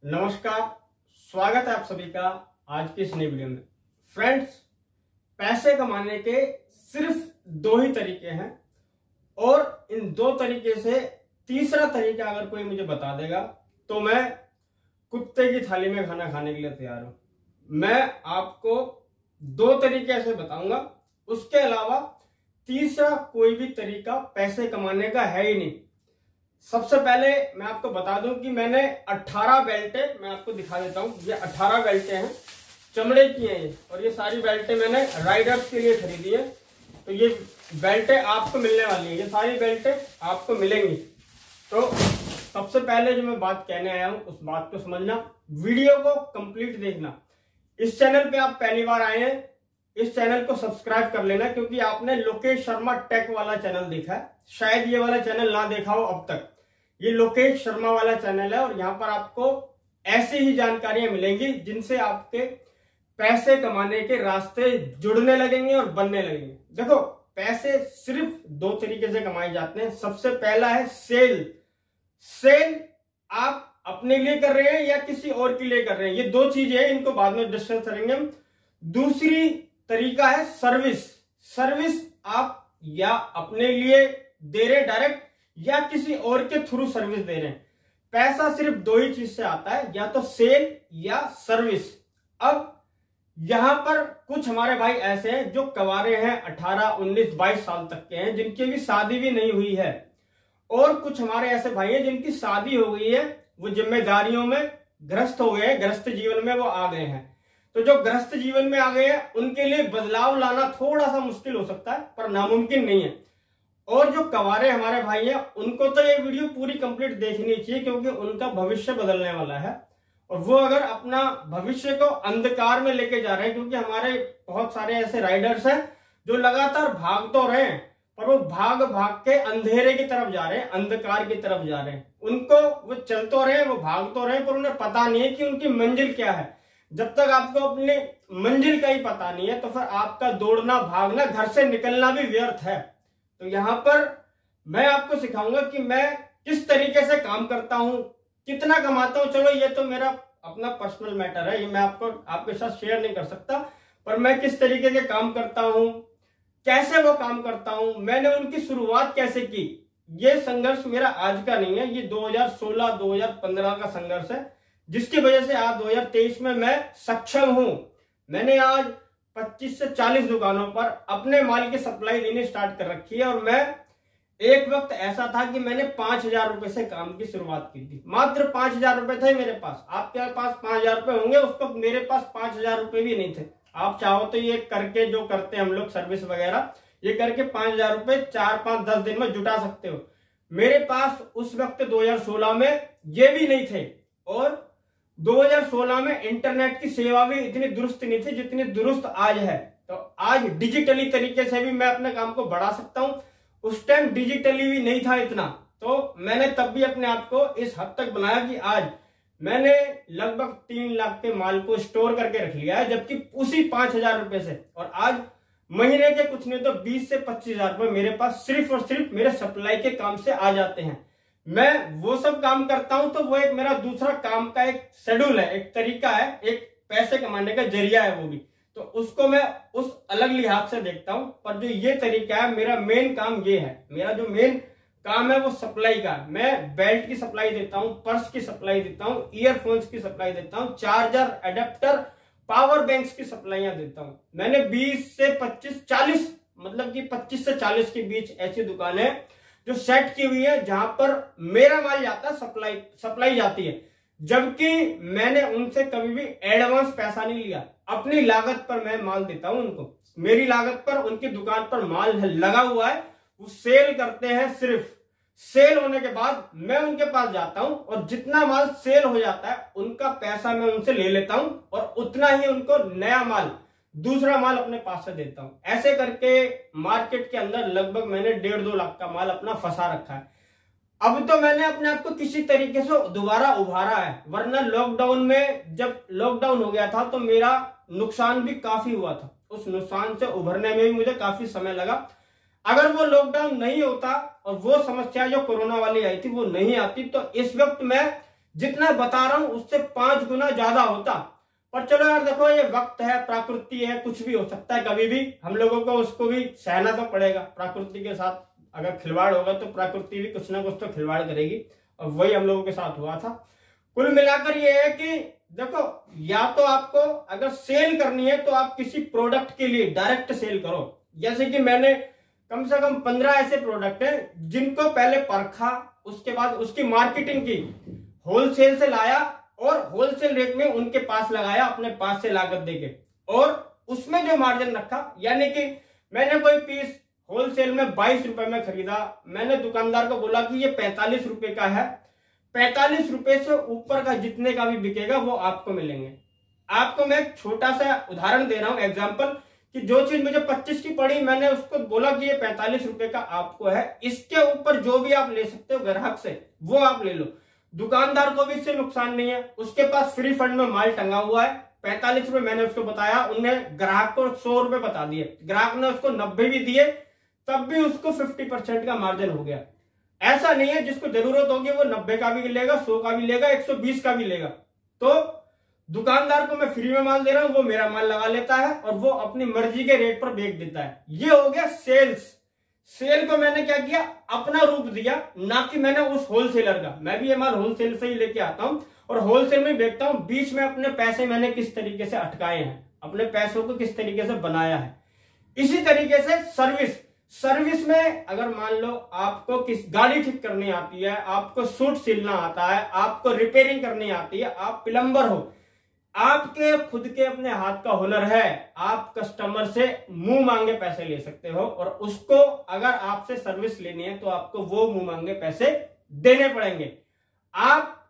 नमस्कार, स्वागत है आप सभी का आज की इस नई वीडियो में। फ्रेंड्स, पैसे कमाने के सिर्फ दो ही तरीके हैं और इन दो तरीके से तीसरा तरीका अगर कोई मुझे बता देगा तो मैं कुत्ते की थाली में खाना खाने के लिए तैयार हूं। मैं आपको दो तरीके ऐसे बताऊंगा, उसके अलावा तीसरा कोई भी तरीका पैसे कमाने का है ही नहीं। सबसे पहले मैं आपको बता दूं कि मैंने 18 बेल्टें, मैं आपको दिखा देता हूं, ये 18 बेल्टें हैं, चमड़े की हैं ये, और ये सारी बेल्टें मैंने राइडर्स के लिए खरीदी है। तो ये बेल्टें आपको मिलने वाली है, ये सारी बेल्टें आपको मिलेंगी। तो सबसे पहले जो मैं बात कहने आया हूं उस बात को समझना, वीडियो को कंप्लीट देखना। इस चैनल पे आप पहली बार आए हैं, इस चैनल को सब्सक्राइब कर लेना, क्योंकि आपने लोकेश शर्मा टेक वाला चैनल देखा है, शायद ये वाला चैनल ना देखा हो अब तक। ये लोकेश शर्मा वाला चैनल है और यहाँ पर आपको ऐसी ही जानकारियां मिलेंगी जिनसे आपके पैसे कमाने के रास्ते जुड़ने लगेंगे और बनने लगेंगे। देखो, पैसे सिर्फ दो तरीके से कमाए जाते हैं। सबसे पहला है सेल आप अपने लिए कर रहे हैं या किसी और के लिए कर रहे हैं, ये दो चीजें हैं, इनको बाद में डिस्कस करेंगे हम। दूसरी तरीका है सर्विस आप या अपने लिए दे रहे डायरेक्ट या किसी और के थ्रू सर्विस दे रहे हैं। पैसा सिर्फ दो ही चीज से आता है, या तो सेल या सर्विस। अब यहां पर कुछ हमारे भाई ऐसे हैं जो कवारे हैं, 18, 19, 22 साल तक के हैं, जिनकी भी शादी भी नहीं हुई है, और कुछ हमारे ऐसे भाई हैं जिनकी शादी हो गई है, वो जिम्मेदारियों में ग्रस्त हो गए हैं, ग्रस्त जीवन में वो आ गए हैं। तो जो ग्रस्त जीवन में आ गए हैं उनके लिए बदलाव लाना थोड़ा सा मुश्किल हो सकता है, पर नामुमकिन नहीं है। और जो कवारे हमारे भाई हैं उनको तो ये वीडियो पूरी कंप्लीट देखनी चाहिए, क्योंकि उनका भविष्य बदलने वाला है और वो अगर अपना भविष्य को अंधकार में लेके जा रहे हैं, क्योंकि हमारे बहुत सारे ऐसे राइडर्स हैं जो लगातार भाग तो रहे हैं पर वो भाग के अंधेरे की तरफ जा रहे हैं, अंधकार की तरफ जा रहे हैं। उनको वो चल तो रहे हैं, वो भाग तो रहे हैं, पर उन्हें पता नहीं है कि उनकी मंजिल क्या है। जब तक आपको अपने मंजिल का ही पता नहीं है तो फिर आपका दौड़ना, भागना, घर से निकलना भी व्यर्थ है। तो यहां पर मैं आपको सिखाऊंगा कि मैं किस तरीके से काम करता हूं, कितना कमाता हूं। चलो, ये तो मेरा अपना पर्सनल मैटर है, ये मैं आपके साथ शेयर नहीं कर सकता, पर मैं किस तरीके के काम करता हूं, कैसे वो काम करता हूं, मैंने उनकी शुरुआत कैसे की। ये संघर्ष मेरा आज का नहीं है, ये 2016-2015 का संघर्ष है, जिसकी वजह से आज 2023 में मैं सक्षम हूं। मैंने आज 25 से 40 दुकानों पर अपने माल की सप्लाई देनी स्टार्ट कर रखी है, और मैं एक वक्त ऐसा था कि मैंने 5,000 रुपए से काम की शुरुआत की थी। मात्र 5,000 रुपए थे मेरे पास। आपके पास 5,000 रुपए होंगे, उस वक्त मेरे पास 5,000 रुपए भी नहीं थे। आप चाहो तो ये करके, जो करते हैं हम लोग सर्विस वगैरह, ये करके 5,000 रुपए 4, 5, 10 दिन में जुटा सकते हो। मेरे पास उस वक्त 2016 में ये भी नहीं थे, और 2016 में इंटरनेट की सेवा भी इतनी दुरुस्त नहीं थी जितनी दुरुस्त आज है। तो आज डिजिटली तरीके से भी मैं अपने काम को बढ़ा सकता हूं। उस टाइम डिजिटली भी नहीं था इतना, तो मैंने तब भी अपने आप को इस हद तक बनाया कि आज मैंने लगभग 3 लाख के माल को स्टोर करके रख लिया है, जबकि उसी 5,000 रुपए से। और आज महीने के कुछ नहीं तो 20 से 25,000 रुपए मेरे पास सिर्फ और सिर्फ मेरे सप्लाई के काम से आ जाते हैं। मैं वो सब काम करता हूं, तो वो एक मेरा दूसरा काम का एक शेड्यूल है, एक तरीका है, एक पैसे कमाने का जरिया है वो भी। तो उसको मैं उस अलग लिहाज से देखता हूं, पर जो ये तरीका है, मेरा मेन काम ये है। मेरा जो मेन काम है वो सप्लाई का। मैं बेल्ट की सप्लाई देता हूं, पर्स की सप्लाई देता हूं, ईयरफोन्स की सप्लाई देता हूं, चार्जर, एडेप्टर, पावर बैंक्स की सप्लाइयां देता हूं। मैंने 20 से 25, 40, मतलब कि 25 से 40 के बीच ऐसी दुकानें जो सेट की हुई है, जहां पर मेरा माल जाता है, सप्लाई जाती है, जबकि मैंने उनसे कभी भी एडवांस पैसा नहीं लिया। अपनी लागत पर मैं माल देता हूं उनको, मेरी लागत पर उनकी दुकान पर माल लगा हुआ है, वो सेल करते हैं। सिर्फ सेल होने के बाद मैं उनके पास जाता हूं, और जितना माल सेल हो जाता है उनका पैसा मैं उनसे ले लेता हूं, और उतना ही उनको नया माल, दूसरा माल अपने पास से देता हूं। ऐसे करके मार्केट के अंदर लगभग मैंने 1.5-2 लाख का माल अपना फंसा रखा है। अब तो मैंने अपने आप को किसी तरीके से दोबारा उभारा है, वरना लॉकडाउन में, जब लॉकडाउन हो गया था तो मेरा नुकसान भी काफी हुआ था। उस नुकसान से उभरने में भी मुझे काफी समय लगा। अगर वो लॉकडाउन नहीं होता और वो समस्या जो कोरोना वाली आई थी वो नहीं आती, तो इस वक्त मैं जितना बता रहा हूं उससे 5 गुना ज्यादा होता। पर चलो यार देखो, ये वक्त है, प्रकृति है, कुछ भी हो सकता है कभी भी। हम लोगों को उसको भी सहना तो पड़ेगा। प्रकृति के साथ अगर खिलवाड़ होगा तो प्रकृति भी कुछ ना कुछ तो खिलवाड़ करेगी, और वही हम लोगों के साथ हुआ था। कुल मिलाकर ये है कि देखो, या तो आपको अगर सेल करनी है तो आप किसी प्रोडक्ट के लिए डायरेक्ट सेल करो। जैसे कि मैंने कम से कम 15 ऐसे प्रोडक्ट हैं जिनको पहले परखा, उसके बाद उसकी मार्केटिंग की, होलसेल से लाया और होलसेल रेट में उनके पास लगाया, अपने पास से लागत देके, और उसमें जो मार्जिन रखा, यानी कि मैंने कोई पीस होलसेल में 22 रुपए में खरीदा, मैंने दुकानदार को बोला कि ये 45 रुपए का है, 45 रुपए से ऊपर का जितने का भी बिकेगा वो आपको मिलेंगे। आपको मैं एक छोटा सा उदाहरण दे रहा हूं, एग्जांपल, कि जो चीज मुझे 25 की पड़ी, मैंने उसको बोला कि ये 45 रुपए का आपको है, इसके ऊपर जो भी आप ले सकते हो ग्राहक से वो आप ले लो। दुकानदार को भी इससे नुकसान नहीं है, उसके पास फ्री फंड में माल टंगा हुआ है। 45 रुपए मैंने उसको बताया, उन्हें ग्राहक को 100 रुपए बता दिए, ग्राहक ने उसको 90 भी दिए, तब भी उसको 50% का मार्जिन हो गया। ऐसा नहीं है जिसको जरूरत होगी वो 90 का भी लेगा, 100 का भी लेगा, 120 का भी लेगा। तो दुकानदार को मैं फ्री में माल दे रहा हूं, वो मेरा माल लगा लेता है और वो अपनी मर्जी के रेट पर बेच देता है। ये हो गया सेल्स। सेल को मैंने क्या किया, अपना रूप दिया, ना कि मैंने उस होलसेलर का। मैं भी ये माल होलसेल से ही लेके आता हूं और होलसेल में बेचता हूं। बीच में अपने पैसे मैंने किस तरीके से अटकाए हैं, अपने पैसों को किस तरीके से बनाया है। इसी तरीके से सर्विस में अगर मान लो आपको किस गाड़ी ठीक करनी आती है, आपको सूट सिलना आता है, आपको रिपेयरिंग करनी आती है, आप प्लम्बर हो, आपके खुद के अपने हाथ का हुनर है, आप कस्टमर से मुंह मांगे पैसे ले सकते हो, और उसको अगर आपसे सर्विस लेनी है तो आपको वो मुंह मांगे पैसे देने पड़ेंगे। आप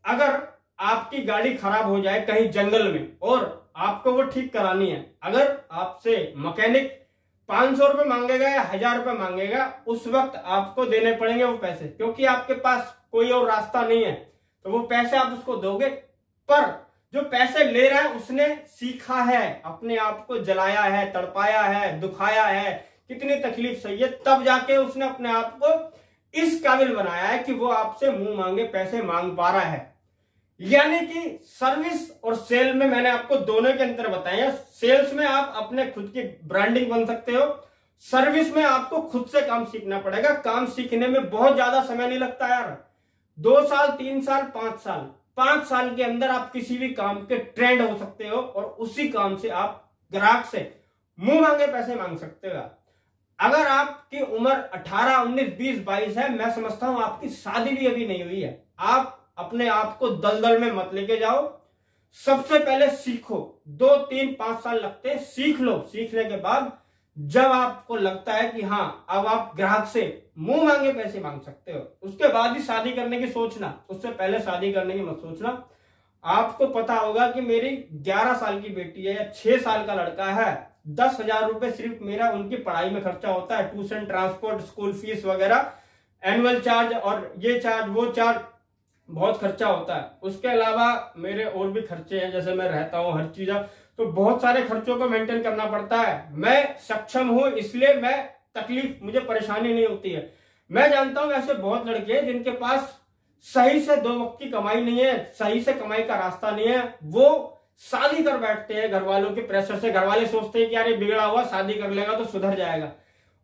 अगर आपकी गाड़ी खराब हो जाए कहीं जंगल में और आपको वो ठीक करानी है, अगर आपसे मैकेनिक 500 रुपए मांगेगा या 1000 रुपए मांगेगा, उस वक्त आपको देने पड़ेंगे वो पैसे, क्योंकि आपके पास कोई और रास्ता नहीं है। तो वो पैसे आप उसको दोगे, पर जो पैसे ले रहा है उसने सीखा है, अपने आप को जलाया है, तड़पाया है, दुखाया है, कितनी तकलीफ सही है, तब जाके उसने अपने आप को इस काबिल बनाया है कि वो आपसे मुंह मांगे पैसे मांग पा रहा है। यानी कि सर्विस और सेल में मैंने आपको दोनों के अंतर बताया। सेल्स में आप अपने खुद की ब्रांडिंग बन सकते हो, सर्विस में आपको खुद से काम सीखना पड़ेगा। काम सीखने में बहुत ज्यादा समय नहीं लगता यार, 2 साल 3 साल 5 साल, 5 साल के अंदर आप किसी भी काम के ट्रेंड हो सकते हो और उसी काम से आप ग्राहक से मुंह मांगे पैसे मांग सकते हो। अगर आपकी उम्र 18, 19, 20, 22 है, मैं समझता हूं आपकी शादी भी अभी नहीं हुई है, आप अपने आप को दलदल में मत लेके जाओ। सबसे पहले सीखो, 2, 3, 5 साल लगते हैं, सीख लो। सीखने के बाद जब आपको लगता है कि हाँ अब आप ग्राहक से मुंह मांगे पैसे मांग सकते हो, उसके बाद ही शादी करने की सोचना, उससे पहले शादी करने की मत सोचना। आपको पता होगा कि मेरी 11 साल की बेटी है या 6 साल का लड़का है, 10,000 रुपए सिर्फ मेरा उनकी पढ़ाई में खर्चा होता है, ट्यूशन, ट्रांसपोर्ट, स्कूल फीस वगैरह, एनुअल चार्ज और ये चार्ज वो चार्ज, बहुत खर्चा होता है। उसके अलावा मेरे और भी खर्चे हैं, जैसे मैं रहता हूँ, हर चीज, तो बहुत सारे खर्चों को मेंटेन करना पड़ता है। मैं सक्षम हूं इसलिए मैं तकलीफ, मुझे परेशानी नहीं होती है। मैं जानता हूं ऐसे बहुत लड़के हैं जिनके पास सही से 2 वक्त की कमाई नहीं है, सही से कमाई का रास्ता नहीं है, वो शादी कर बैठते हैं घर वालों के प्रेशर से। घर वाले सोचते हैं कि यार ये बिगड़ा हुआ, शादी कर लेगा तो सुधर जाएगा।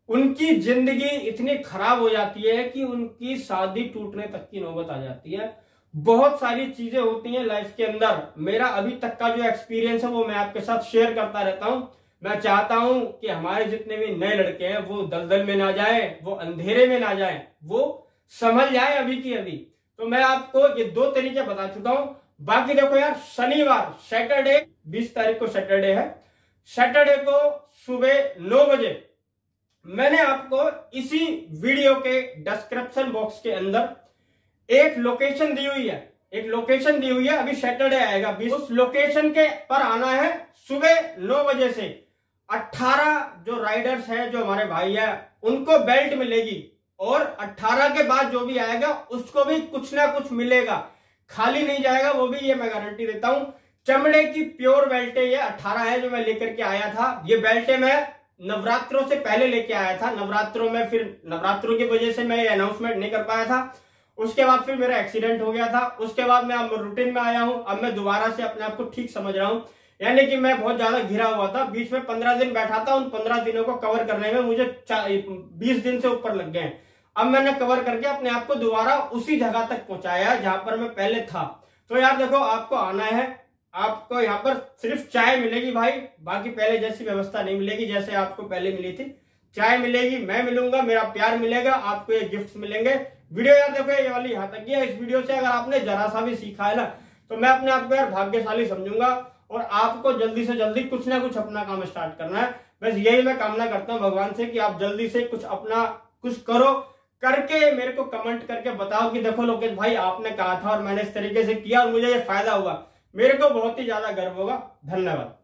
उनकी जिंदगी इतनी खराब हो जाती है कि उनकी शादी टूटने तक की नौबत आ जाती है। बहुत सारी चीजें होती हैं लाइफ के अंदर। मेरा अभी तक का जो एक्सपीरियंस है वो मैं आपके साथ शेयर करता रहता हूं। मैं चाहता हूं कि हमारे जितने भी नए लड़के हैं वो दलदल में ना जाए, वो अंधेरे में ना जाए, वो समझ जाए अभी की अभी। तो मैं आपको ये 2 तरीके बता चुका हूं। बाकी देखो यार, शनिवार, सैटरडे, 20 तारीख को सैटरडे है, सैटरडे को सुबह 9 बजे मैंने आपको इसी वीडियो के डिस्क्रिप्शन बॉक्स के अंदर एक लोकेशन दी हुई है, अभी सैटरडे आएगा 20, उस लोकेशन के पर आना है सुबह 9 बजे से। 18 जो राइडर्स हैं, जो हमारे भाई हैं, उनको बेल्ट मिलेगी, और 18 के बाद जो भी आएगा उसको भी कुछ ना कुछ मिलेगा, खाली नहीं जाएगा, वो भी ये मैं गारंटी देता हूं। चमड़े की प्योर बेल्टे ये 18 है जो मैं लेकर के आया था। ये बेल्टे मैं नवरात्रों से पहले लेके आया था, नवरात्रों में, फिर नवरात्रों की वजह से मैं ये अनाउंसमेंट नहीं कर पाया था, उसके बाद फिर मेरा एक्सीडेंट हो गया था। उसके बाद मैं अब रूटीन में आया हूं। अब मैं दोबारा से अपने आप को ठीक समझ रहा हूं, यानी कि मैं बहुत ज्यादा घिरा हुआ था। बीच में 15 दिन बैठा था, उन 15 दिनों को कवर करने में मुझे 20 दिन से ऊपर लग गए। अब मैंने कवर करके अपने आप को दोबारा उसी जगह तक पहुंचाया जहां पर मैं पहले था। तो यार देखो, आपको आना है, आपको यहाँ पर सिर्फ चाय मिलेगी भाई, बाकी पहले जैसी व्यवस्था नहीं मिलेगी जैसे आपको पहले मिली थी। चाय मिलेगी, मैं मिलूंगा, मेरा प्यार मिलेगा, आपको ये गिफ्ट्स मिलेंगे। वीडियो यार देखो ये वाली यहाँ तक है। इस वीडियो से अगर आपने जरा सा भी सीखा है ना, तो मैं अपने आप को यार भाग्यशाली समझूंगा। और आपको जल्दी से जल्दी कुछ ना कुछ अपना काम स्टार्ट करना है। बस यही मैं कामना करता हूँ भगवान से कि आप जल्दी से कुछ अपना कुछ करो, करके मेरे को कमेंट करके बताओ कि देखो लोकेश भाई आपने कहा था और मैंने इस तरीके से किया और मुझे ये फायदा हुआ। मेरे को बहुत ही ज्यादा गर्व होगा। धन्यवाद।